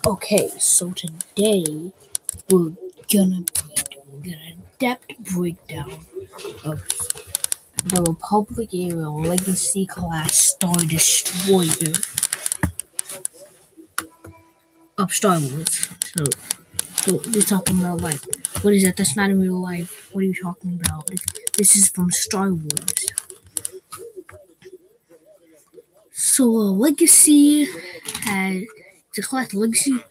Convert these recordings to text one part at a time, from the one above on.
Okay, so today we're gonna get an in-depth breakdown of the Republic era Legacy class Star Destroyer of Star Wars. So we're talking about like what is that? That's not in real life. What are you talking about? This is from Star Wars. So Legacy has the class Legacy.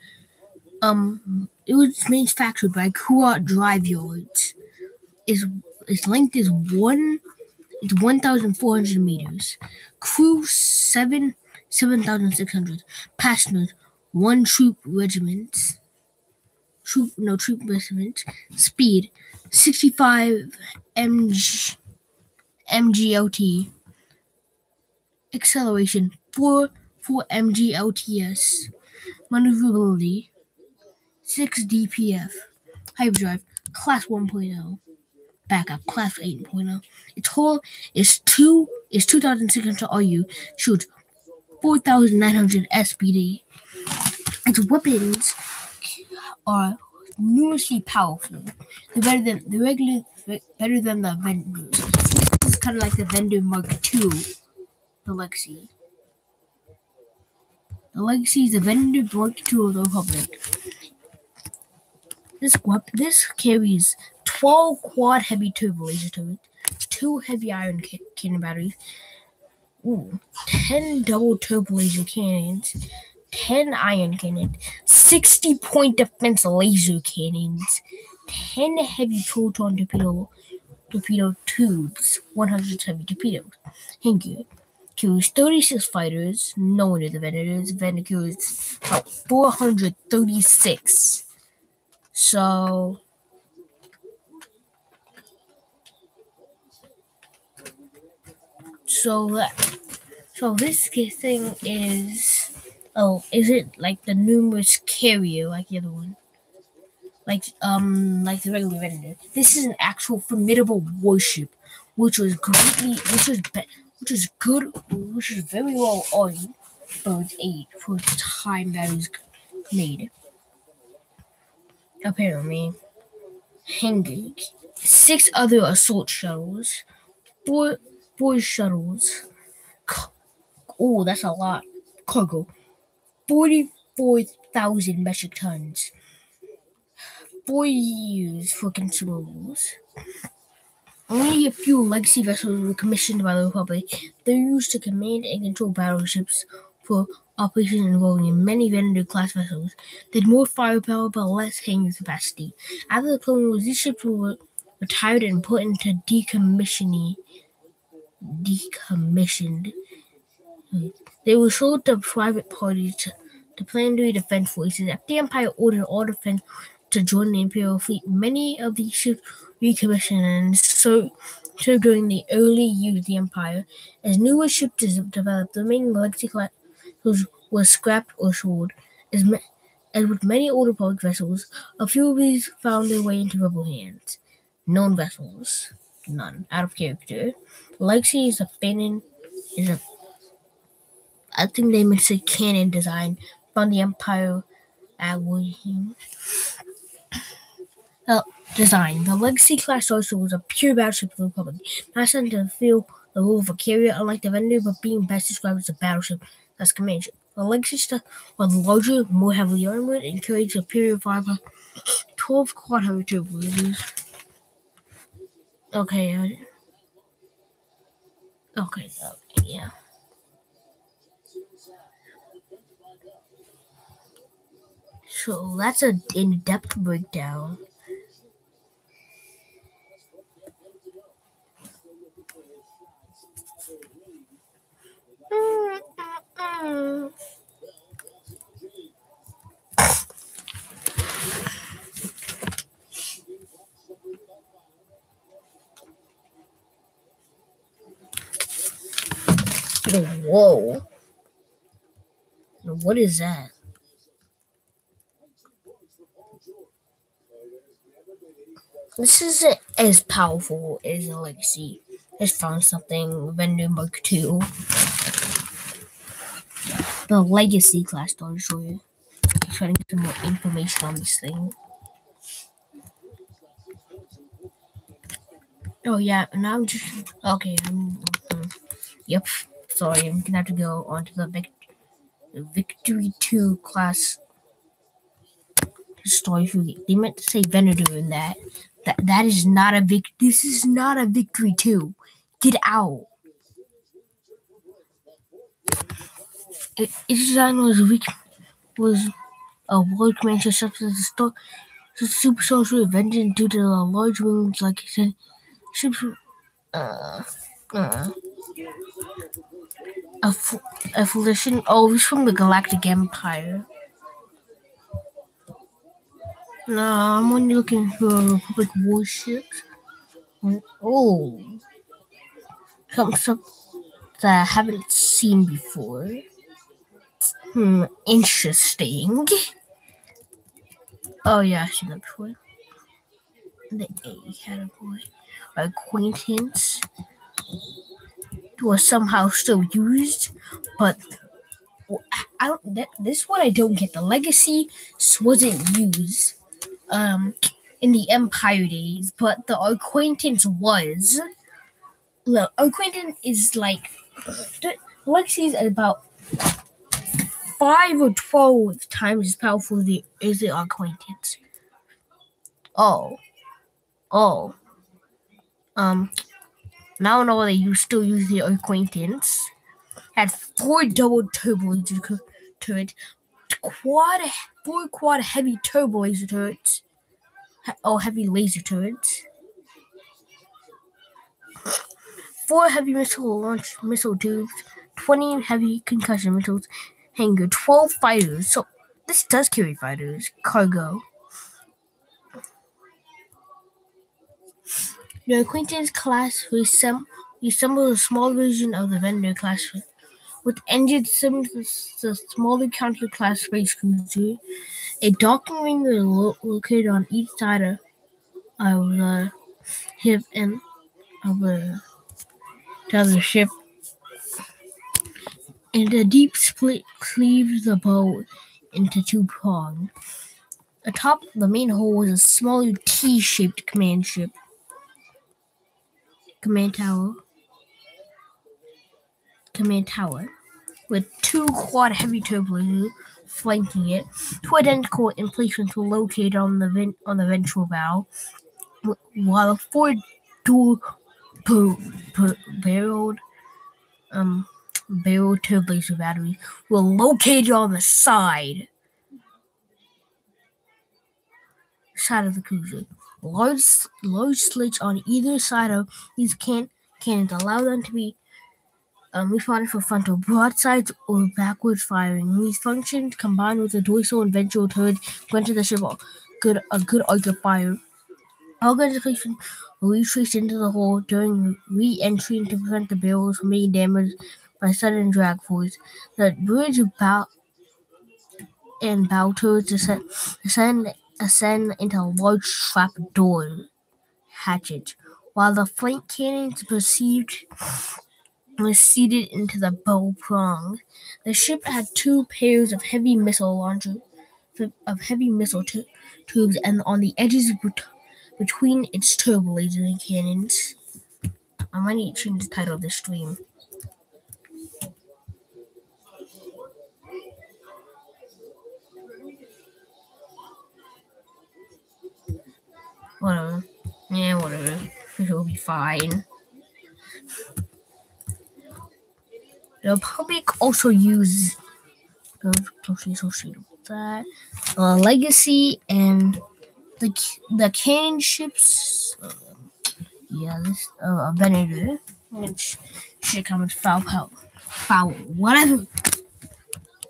It was manufactured by Kuat Drive Yards. Its length is 1,400 meters. Crew 7,600. Passengers 1 troop regiment. Troop regiment. Speed 65 mgot. Acceleration 4 mglts. Maneuverability 6 dpf. Hyperdrive class 1.0. Backup class 8.0. Its hull is 2,600 RU. Shoots 4,900 SPD. Its weapons are numerously powerful. They're better than the Vendors. This is kind of like the Vendor Mark II. The Legacy. The Legacy is the Vendor Mark II of the Republic. This carries 12 quad heavy turbo laser turrets, 2 heavy iron cannon batteries, 10 double turbo laser cannons, 10 iron cannons, 60-point defense laser cannons, 10 heavy proton torpedo tubes, 100 heavy torpedoes. Hangar carries 36 fighters. No one is the Vendor. The Vendor carries 436. So this thing is it like the numerous carrier like the other one? Like the regular Vendor. This is an actual formidable warship, which was very well armed for its time that it was made. Apparently, hangar 6 other assault shuttles, 4 shuttles. Oh, that's a lot. Cargo 44,000 metric tons. 4 years for consumables. Only a few Legacy vessels were commissioned by the Republic. They're used to command and control battleships for operations involving many Vendor-class vessels. They had more firepower but less hangar capacity. After the Clone Wars, these ships were retired and put into decommissioned. They were sold to private parties to planetary defense forces. After the Empire ordered all defense to join the Imperial fleet, many of these ships recommissioned and served during the early years of the Empire. As newer ships developed, the remaining Legacy class was scrapped or sold. As with many older Republic vessels, a few of these found their way into rebel hands. Known vessels, none. Out of character. Legacy is I think they meant to say cannon design from the Empire at William. Design. The Legacy class Starship was a pure battleship of the Republic, not sent to fulfill the role of a carrier, unlike the Vendor, but being best described as a battleship that's command ship. The Legacy stuff was larger, more heavily armored, and carried superior firepower. 12 quad heavy turbo lasers. Okay, yeah. So that's an in-depth breakdown. Whoa. What is that? This isn't as powerful as a Legacy. Has found something Vendor Mark 2. The Legacy class, I'll show you. Trying to get some more information on this thing. Oh yeah, now I'm just okay. Yep. Sorry, I'm gonna have to go on to the Victory 2 class story. They meant to say Venator in that. That is not a This is not a Victory 2. Get out. Its design was a world command system super social invention due to the large wings, like I said. Ships affiliation. Oh, he's from the Galactic Empire. No, I'm only looking for Republic warships. Oh, something that I haven't seen before. Interesting. Oh yeah, I've seen that before. The A category. Acquaintance was somehow still used, but this one I don't get. The Legacy wasn't used in the Empire days, but the Acquaintance was. Look, Acquaintance is like the Legacy is about 5 or 12 times as powerful as the Acquaintance. Oh. Now I know they still use the Acquaintance. Had 4 double turbo laser turrets, 4 quad heavy turbo laser turrets, heavy laser turrets, 4 heavy missile tubes, 20 heavy concussion missiles, hangar, 12 fighters. So this does carry fighters, cargo. The Acquaintance class resembles a small version of the Vendor class, with engines similar to the smaller counter-class space cruiser. A docking ring is located on each side of the ship and of the ship, and a deep split cleaves the bow into 2 prongs. Atop the main hull was a smaller T-shaped command tower, with 2 quad heavy turbos flanking it. 2 identical emplacements were located on the ventral bow, while 4 dual barreled turbo batteries were located on the side of the cruiser. Large slits on either side of these cannons allow them to be responded for frontal broadsides or backwards firing. These functions, combined with the dorsal and ventral turrets, granted the ship a good arc of fire. All guns were retraced into the hull during re-entry to prevent the barrels from being damaged by sudden drag force. The bridge and bow turrets ascend into large trapdoor hatches, while the flank cannons was seated into the bow prongs. The ship had 2 pairs of heavy missile tubes, and on the edges between its turbo laser cannons. I might need to change the title of the stream. Whatever. Yeah, whatever. It'll be fine. The Republic also used associated with that Legacy and the cannon ships. This Venator, which should come with foul, whatever.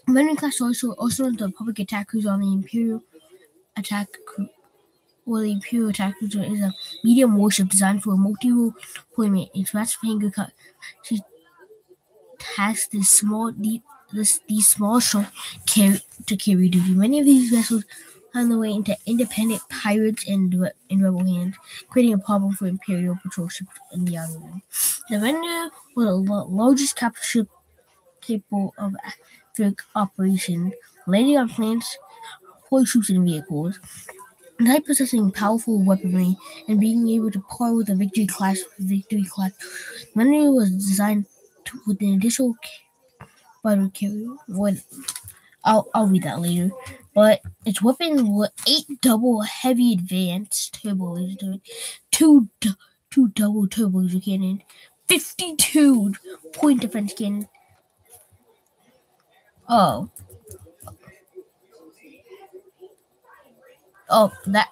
Venator class also the Republic attack cruiser on the Imperial attack cruiser. Well, the Imperial attack cruiser is a medium warship designed for multi-role deployment. Its massive hangar has these small ships to carry duty. Many of these vessels found their way into independent pirates and rebel hands, creating a problem for Imperial patrol ships in the outer rim. The Vendor was the largest capital ship capable of amphibious operation, landing on planets, deploy troops and vehicles. Despite possessing powerful weaponry and being able to par with the Victory class, Vendor was designed with an additional fighter carrier. I'll read that later. But its weapon were 8 double heavy advanced turbo laser turrets, two double turbo laser cannon, 52 point defense cannon.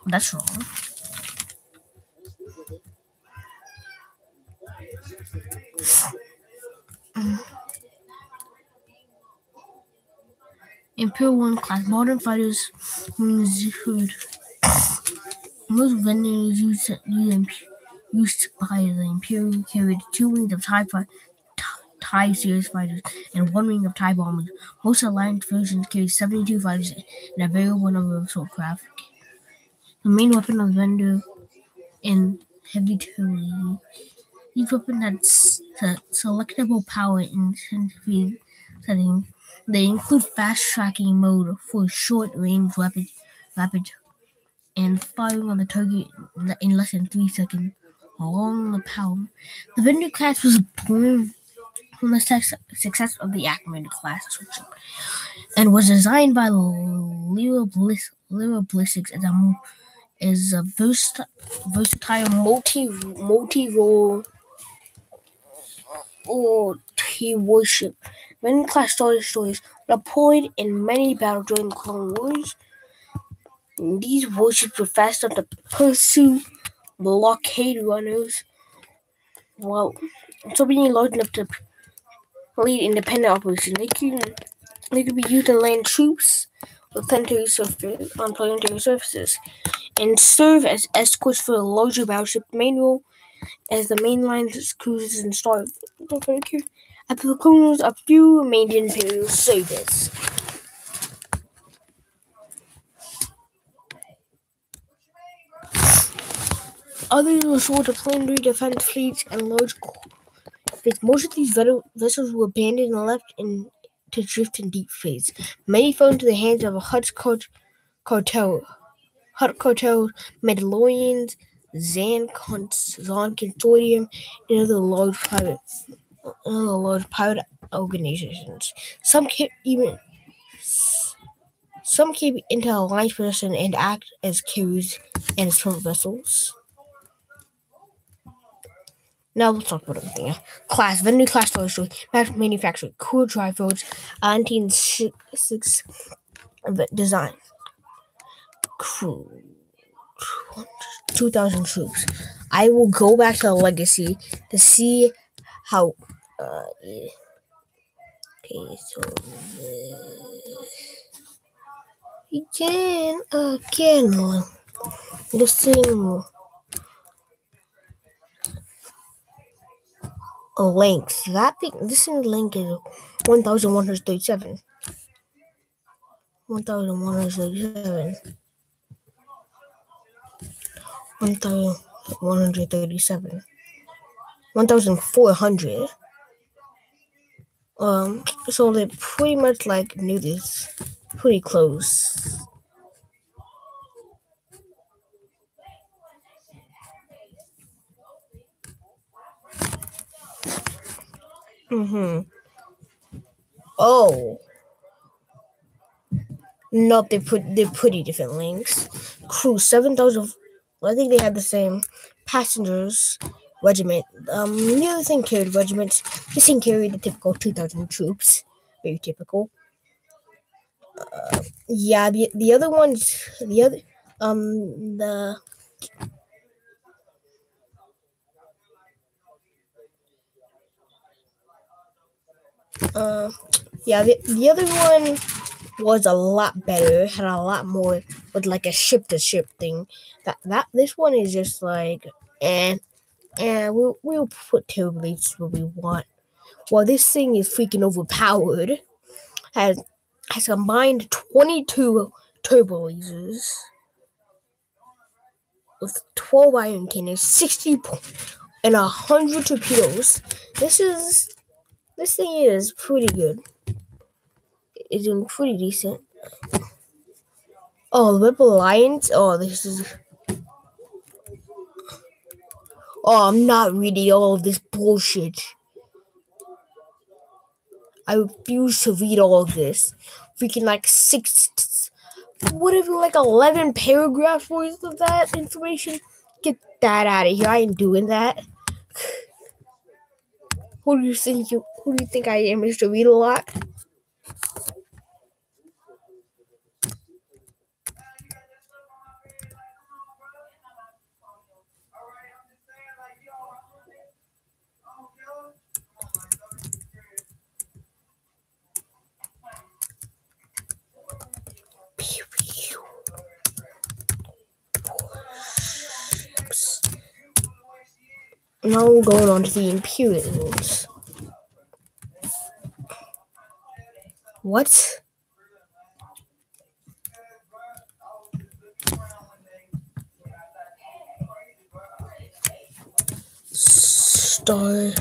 That's wrong. Imperial 1 class modern fighters most vendors used by the Imperial carried 2 wings of TIE series fighters and 1 wing of TIE bombers. Most Alliance versions carried 72 fighters and a variable number of assault craft. The main weapon of the Vendor in heavy artillery. Each weapon had selectable power in sensitive settings. They include fast tracking mode for short range rapid and firing on the target in less than 3 seconds. Along the power, the Vendor class was born from the success of the Ackerman class and was designed by Lyra Ballistics as a versatile multi-role warship. Vendor class Star Destroyers were deployed in many battles during the Clone Wars. These warships were fast enough to pursue blockade runners while also being large enough to lead independent operations. They could be used to land troops on planetary surfaces and serve as escorts for a larger battleship. Main role as the mainline cruisers and Star Destroyers. After the Clone Wars, a few remained in Imperial service. Others were sold to planetary defense fleets and large fleets. Most of these vessels were abandoned and left to drift in deep space. Many fell into the hands of a Hutt cartel, Mandalorians, Zan Consortium, and other large private organizations. Some came into Alliance possession and act as carriers and escort vessels. Now let's talk about everything. Class, Vendor class Star Destroyer, manufactured, cool drive roads, 1906 design. Crew, 2,000 troops. I will go back to the Legacy to see how. Okay, so again, listing length. This link is 1,137. 1,137. 1,137. 1,400. So they pretty much knew this. Pretty close. Oh. No, they're pretty different links. Crew 7,000. I think they had the same passengers. Regiment. The other thing carried regiments. This thing carried the typical 2,000 troops. Very typical. Yeah, the other ones. The other one was a lot better. Had a lot more with a ship-to-ship thing. This one is just we'll put tailgates where we want. Well, this thing is freaking overpowered. Has combined 22 turbo lasers with 12 iron cannons, 60 and 100 torpedoes. This thing is pretty good. It's doing pretty decent. Oh, Rebel Alliance. Oh, this is. Oh, I'm not reading all of this bullshit. I refuse to read all of this. Freaking like 11 paragraphs worth of that information. Get that out of here. I ain't doing that. Who do you think I am, Mr. Read a Lot? Now we're going on to the Imperials. What? Star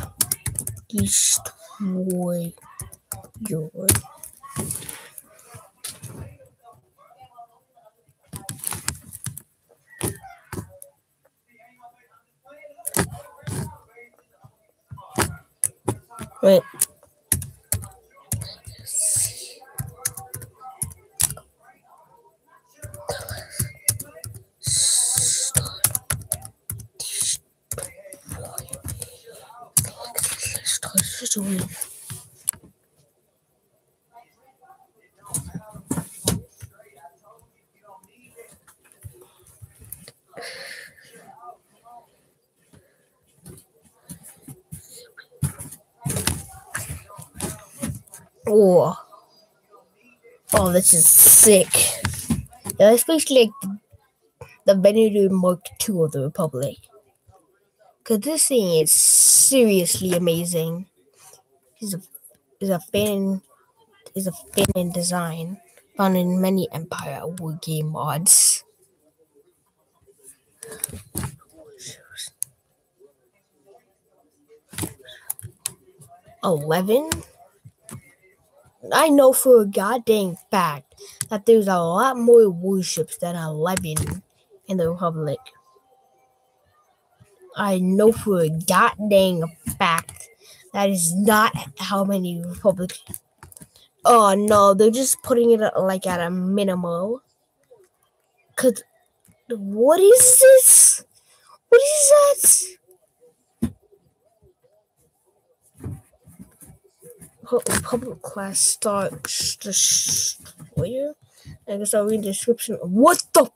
Destroyer. Wait. Oh, this is sick. Yeah, it's basically like the Benedict Mark II of the Republic. Cause this thing is seriously amazing. Is a fan in design, found in many Empire War game mods. 11? I know for a goddamn fact that there's a lot more warships than 11 in the Republic. I know for a goddamn fact that is not how many Republic. Oh no, they're just putting it like at a minimum. Cause what is this? What is that? Public class Star Destroyer. I guess I'll read the description. What the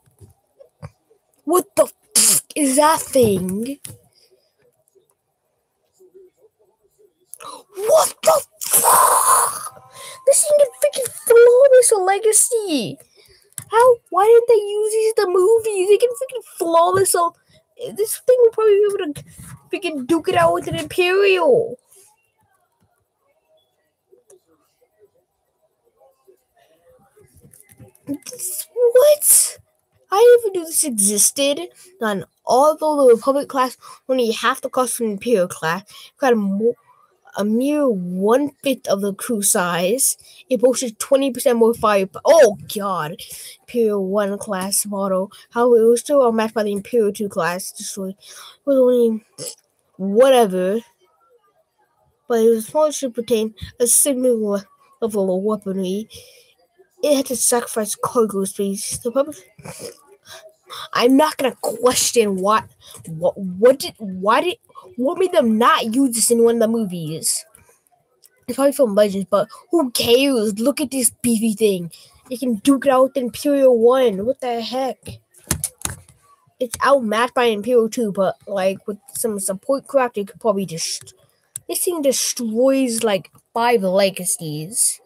is that thing? What the fuck? This thing can freaking flawless a legacy. How? Why didn't they use these in the movies? They can freaking flawless. This thing will probably be able to freaking duke it out with an Imperial. What? I never knew this existed. And although the Republic class only half the cost of an Imperial class, got a mere 1/5 of the crew size. It boasted 20% more fire. Oh god! Imperial 1 class model. However, it was still outmatched by the Imperial 2 class destroyed. It was only whatever. But it was small ship retained a similar level of weaponry. It had to sacrifice cargo space. The public. I'm not gonna question what made them not use this in one of the movies. It's probably from Legends, but who cares? Look at this beefy thing. It can duke it out with Imperial 1. What the heck? It's outmatched by Imperial 2, but like with some support craft, it could probably just. This thing destroys like 5 legacies.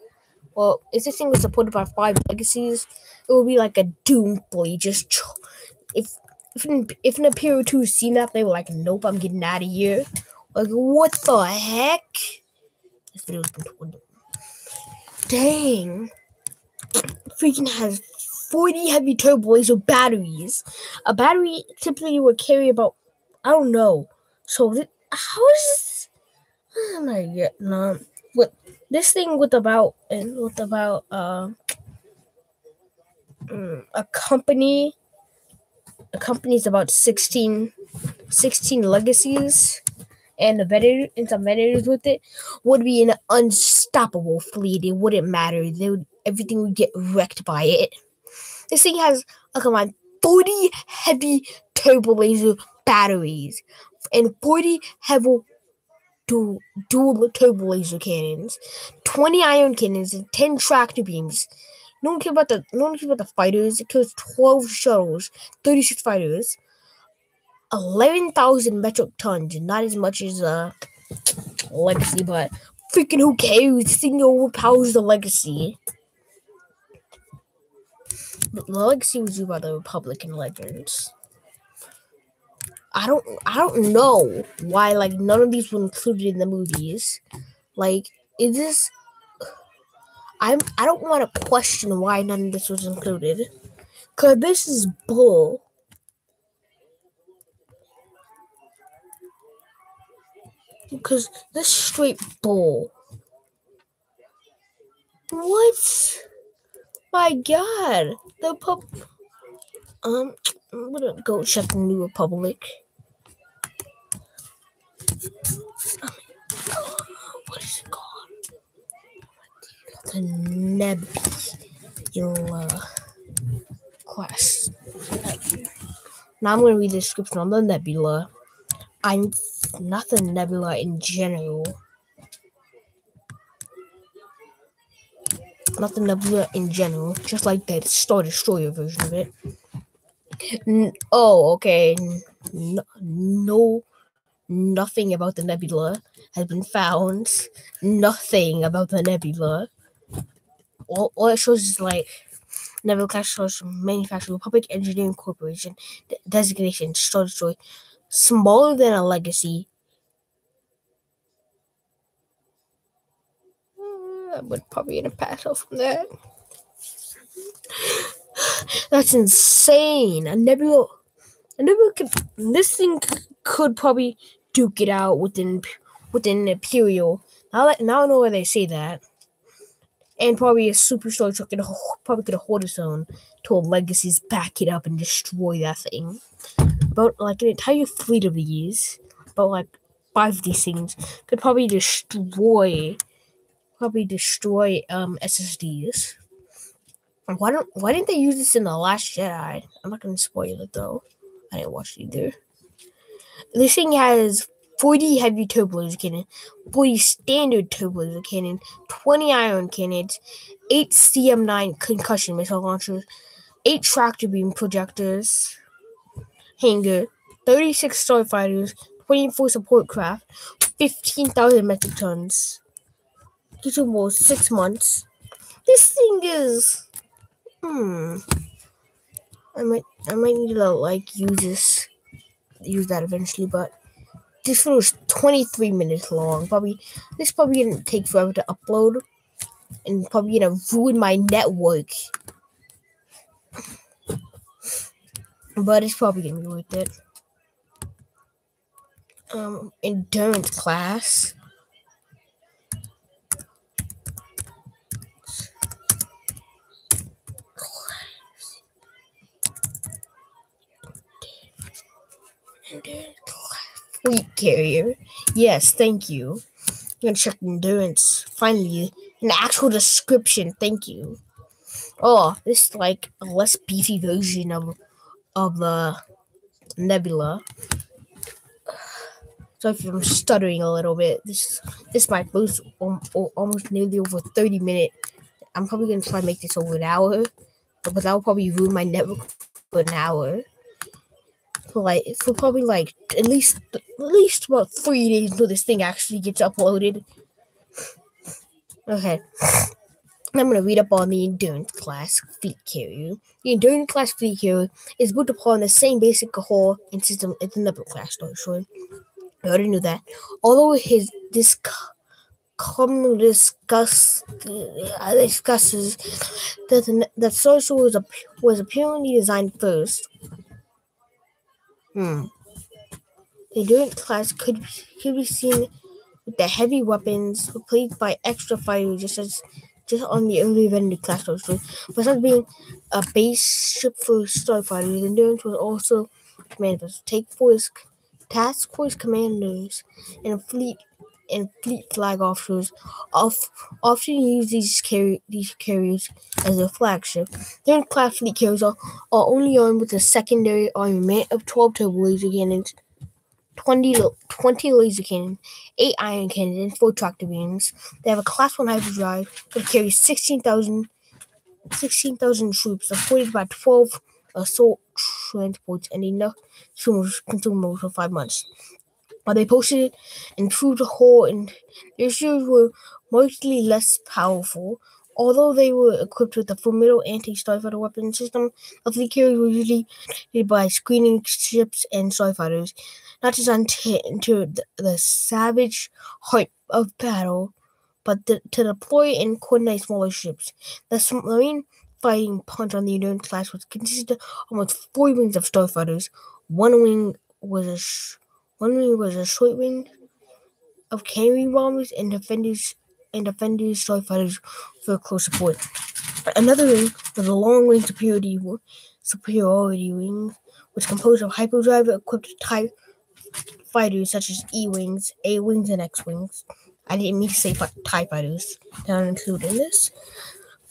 Well, if this thing was supported by 5 legacies, it would be like a Doom boy. Just if an Imperial 2 seen that, they were like, "Nope, I'm getting out of here." Like, what the heck? This video's been 20. Dang. Freaking has 40 heavy turbo laser batteries. A battery typically would carry about, I don't know. So how is this? I'm not getting with this thing with about a company. A company's about 16 legacies, and some vendors with it would be an unstoppable fleet. It wouldn't matter. Everything would get wrecked by it. This thing has, 40 heavy turbo laser batteries and 40 heavy dual turbo laser cannons, 20 ion cannons, and 10 tractor beams. No one cares about the fighters. It kills 12 shuttles, 36 fighters, 11,000 metric tons. Not as much as Legacy, but freaking who cares? This thing overpowers the Legacy. The Legacy was used by the Republican Legends. I don't know why none of these were included in the movies. Is this? I don't want to question why none of this was included, cause this is bull. Because this is straight bull. What? My God, I'm gonna go check the New Republic. What is it called? The Nebula class. Now I'm gonna read the description on the Nebula. I'm not the Nebula in general. Not the Nebula in general, just like the Star Destroyer version of it. Okay. No, nothing about the Nebula has been found. Nothing about the Nebula. All it shows is Nebula class shows manufacturer Republic Engineering Corporation designation Star Destroyer, smaller than a Legacy. I would probably gonna pass out from that. That's insane. A Nebula could. This thing could probably duke it out within Imperial. Now I know why they say that. And probably a superstar truck could hold its own till Legacies back it up and destroy that thing. About an entire fleet of these, about 5 of these things could probably destroy SSDs. Why didn't they use this in The Last Jedi? I'm not gonna spoil it though. I didn't watch it either. This thing has 40 heavy turbo laser cannon, 40 standard turbo laser cannon, 20 ion cannons, 8 CM9 concussion missile launchers, 8 tractor beam projectors, hangar, 36 starfighters, 24 support craft, 15,000 metric tons. Gives you almost 6 months. This thing is. I might need to use that eventually, but this video is 23 minutes long. This probably gonna take forever to upload, and probably gonna ruin my network. But it's probably gonna be worth it. Endurance class. Fleet carrier. Yes, thank you. I'm gonna check endurance. Finally, an actual description. Thank you. Oh, this is a less beefy version of the Nebula. So if I'm stuttering a little bit, this might boost almost nearly over 30 minutes. I'm probably gonna try to make this over an hour, but that will probably ruin my network for an hour. For probably at least about 3 days until this thing actually gets uploaded. Okay. I'm going to read up on the Endurance class fleet carrier. The Endurance class fleet carrier is built upon the same basic hull and system as the Nebula class Star Destroyer. I already knew that. Although calmly discusses that Social was apparently designed first. The Endurance class could be seen with the heavy weapons replaced by extra fighters, just on the early Vendor class story. Besides being a base ship for starfighters, the Endurance was also commanded to task force commanders and fleet flag officers often use these carriers as their flagship. Their class fleet carriers are only armed with a secondary armament of 12 turbo laser cannons, 20 laser cannons, 8 ion cannons, and 4 tractor beams. They have a Class 1 hyperdrive that carries 16,000 troops, supported by 12 assault transports, and enough consumables for 5 months. While they posted improved hull and their shields were mostly less powerful, although they were equipped with a formidable anti-starfighter weapon system. The fleet carriers were usually led by screening ships and starfighters, not designed to enter the savage heart of battle, but to deploy and coordinate smaller ships. The submarine fighting punch on the Endurance class was consisted of almost 4 wings of starfighters. One wing was a short wing of carrying bombers and defenders starfighters for close support. Another wing was a long-range superiority wing, which composed of hyperdrive-equipped type fighters such as E-wings, A-wings, and X-wings. I didn't mean to say TIE fighters. They're not included in this.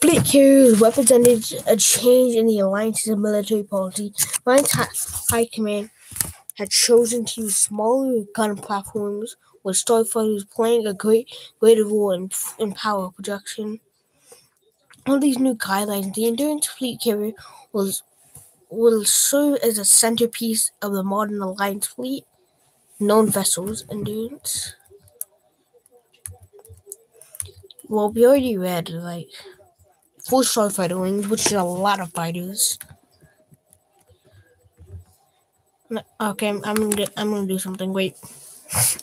Fleet carriers represented a change in the Alliance's military policy. Alliance High Command had chosen to use smaller gun platforms, with starfighters playing a greater role in power projection. Under these new guidelines, the Endurance fleet carrier will serve as a centerpiece of the modern Alliance fleet. Known vessels, Endurance. Well, we already read 4 starfighter wings, which is a lot of fighters. Okay, I'm gonna do something. Wait.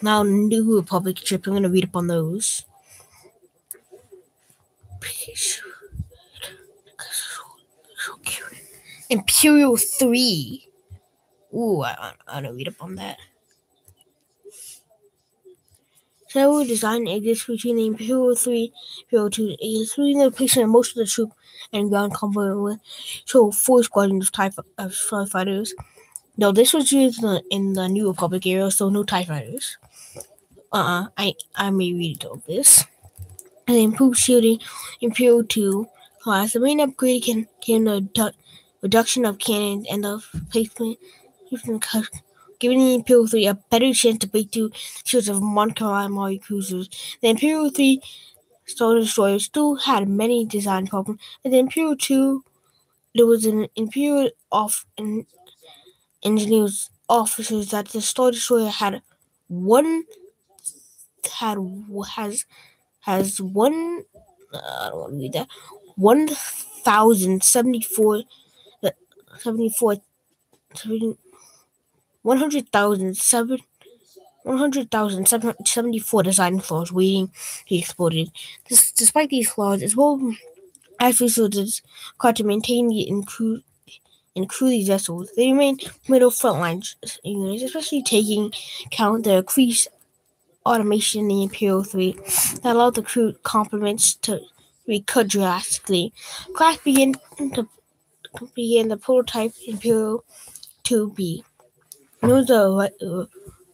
Now, New Republic ships. I'm gonna read up on those. Imperial 3. Ooh, I wanna read up on that. Several design exists between the Imperial 3 and Imperial 2, including the replacement of most of the troop and ground combat with 4 squadrons of starfighters. No, this was used in the New Republic era, so no TIE fighters. I may read all this. And improved shielding, Imperial 2 class. The main upgrade can the reduction of cannons and the placement, giving the Imperial 3 a better chance to break through shields of Mon Calamari cruisers. The Imperial 3 Star Destroyer still had many design problems. In the Imperial 2, there was an Imperial engineers officers that the Star Destroyer has 1,074 100,774 design flaws waiting to be exploited. Despite these flaws, as well as resources required to maintain and crew these vessels, they remain middle frontline units, especially taking account the increased automation in the Imperial 3 that allowed the crew complements to be cut drastically. Class began the prototype Imperial 2B. It was a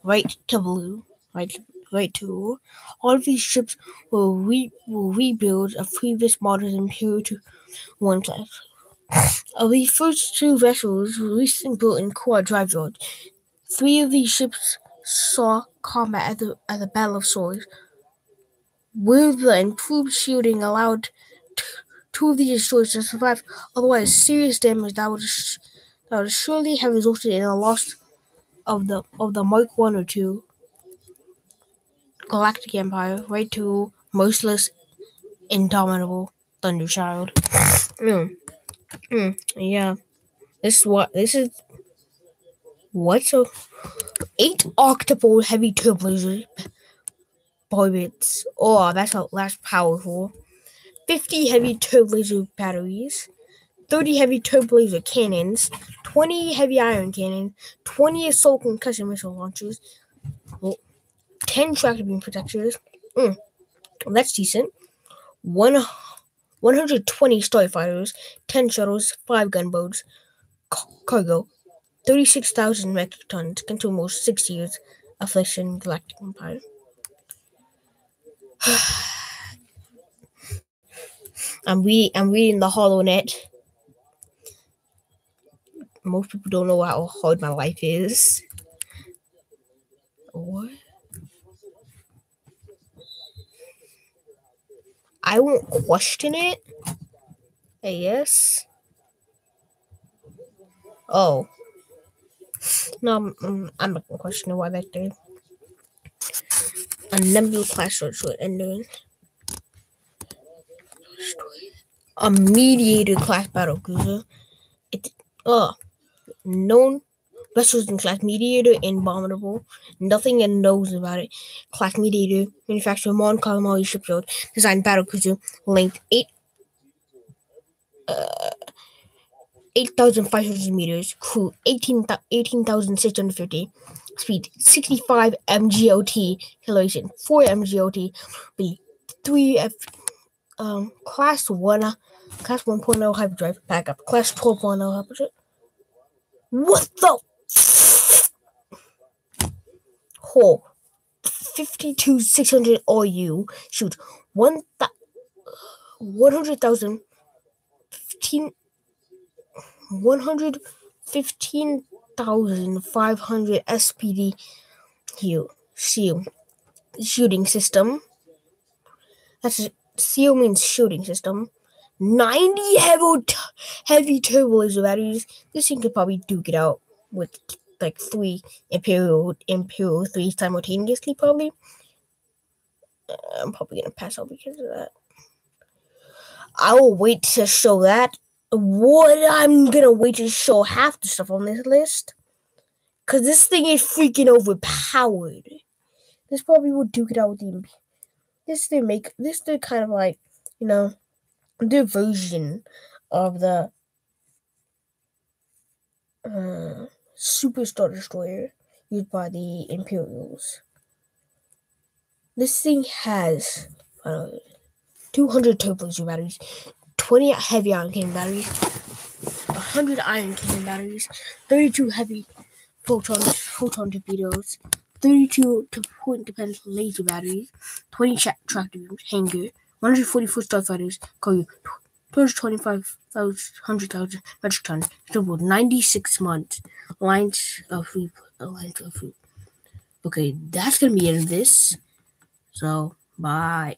right to blue. All of these ships will rebuild of previous models Imperial 1 class. Of these first 2 vessels were recently built in core drive yards. 3 of these ships saw combat at the Battle of Swords, where the improved shielding allowed 2 of these destroyers to survive. Otherwise, serious damage that would surely have resulted in a loss of the Mark 1 or 2 Galactic Empire, right to merciless, indomitable Thunderchild. Yeah. This is what? So 8 Octopole heavy turbulars pivots. Oh, that's powerful. 50 heavy turbo laser batteries. 30 heavy turbo laser cannons. 20 heavy iron cannons. 20 assault concussion missile launchers. 10 tractor beam protectors. That's decent. 120 starfighters, 10 shuttles, 5 gunboats, cargo, 36,000 metric tons, can to almost 6 years affliction galactic empire. I'm reading the HoloNet. Most people don't know how hard my life is. What? I won't question it. Yes. Oh. No, I'm not gonna question it. Why that day? A Nebula class short ending. A Mediator class battle cruiser. Known vessels in class Mediator and Abominable. Nothing knows about it. Class Mediator, manufacturer Mon Calamari shipyard, designed battle cruiser, length 8,500 meters, crew 18,650, speed 65 mgot, acceleration 4 mgot, be 3 class 1.0 hyperdrive backup, class 12.0 hyperdrive. What the? 52,600 RU, shoot 115,500 SPD SEAL shooting system. That's SEAL means shooting system. 90 heavy turbo laser batteries. This thing could probably duke it out with like 3 Imperial 3 simultaneously, probably. I'm probably gonna pass out because of that. I will wait to show that. I'm gonna wait to show half the stuff on this list, cause this thing is freaking overpowered. This probably will duke it out with the. This thing kind of like, their version of the Super Star Destroyer used by the Imperials. This thing has 200 turbo laser batteries, 20 heavy iron cannon batteries, 100 iron cannon batteries, 32 heavy photon torpedoes, 32 point-dependent laser batteries, 20 tractor beams, hangar, 144 starfighters, cargo, 225,000 metric tons, total 96 months. Lines of food. Okay, that's gonna be it of this. So, bye.